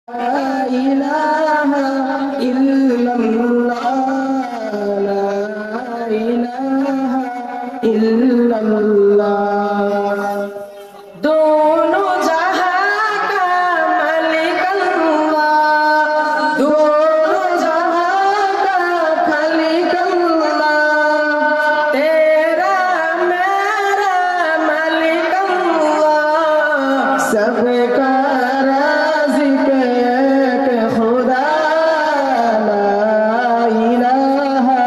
ইলাহা ইল্লাল্লাহ লা ইলাহা ইল্লাল্লাহ दोनों जहां का मालिक अल्लाह दोनों जहां का खालिक अल्लाह तेरा मेरा मालिक अल्लाह सबका राज़िक एक खुदा ला इलाहा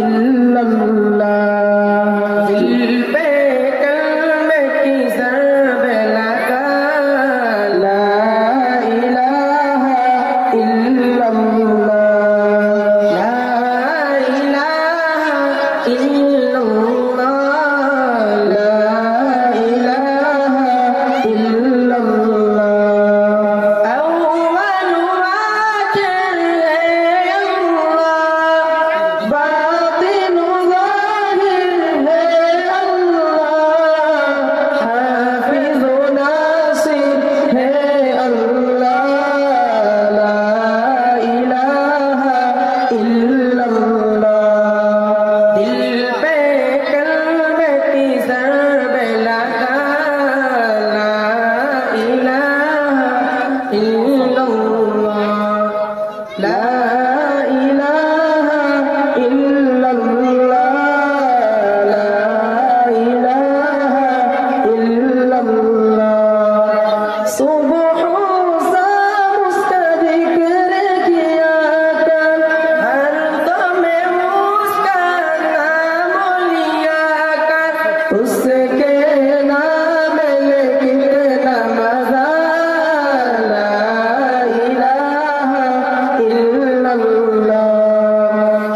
इल्लल्लाह दिल पे कलमे की ज़रब लगा ला इलाहा इल्लल्लाह ला इलाहा इल्लल्लाह ला इलाहा इल्लल्लाह अव्वल आखिर है अल्लाह बातिन ज़ाहिर है अल्लाह हाफिज़ नासिर है अल्लाह ला इलाहा इल्लल्लाह दिल पे कलमे की ज़रब लगा ला इलाहा इल्लल्लाह ला इलाहा इल्लल्लाह ला इलाहा इल्लल्लाह सुबह सा उसका जिक्र किया कर हर दम उसका नाम लिया कर उसके नाम में कितना मजा ला इलाहा इल्लल्लाह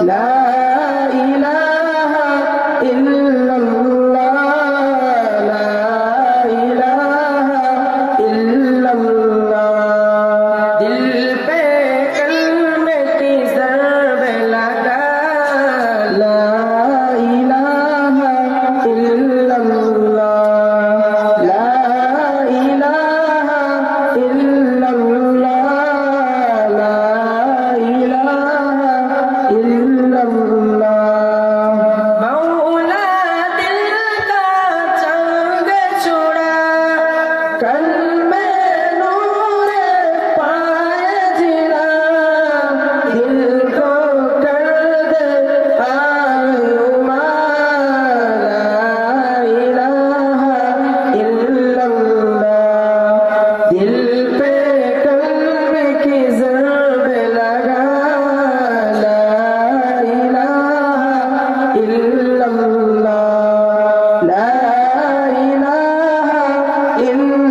ला इलाहा इल्लल्लाह ला इलाहा इल्लल्लाह दिल पे कलमे की ज़रब लगा ला इलाहा इल्लल्लाह ला इलाहा इल्लल्लाह ला इलाहा इल्लल्लाह मौला दिल का चंग छुड़ा कलमे नूरे पाए जिला दिल को कर दे आयुमा ला इलाहा इल्लल्लाह दिल पे कलमे की ज़रब लगा ला इलाहा इल्लल्लाह ला इलाहा इल्लल्लाह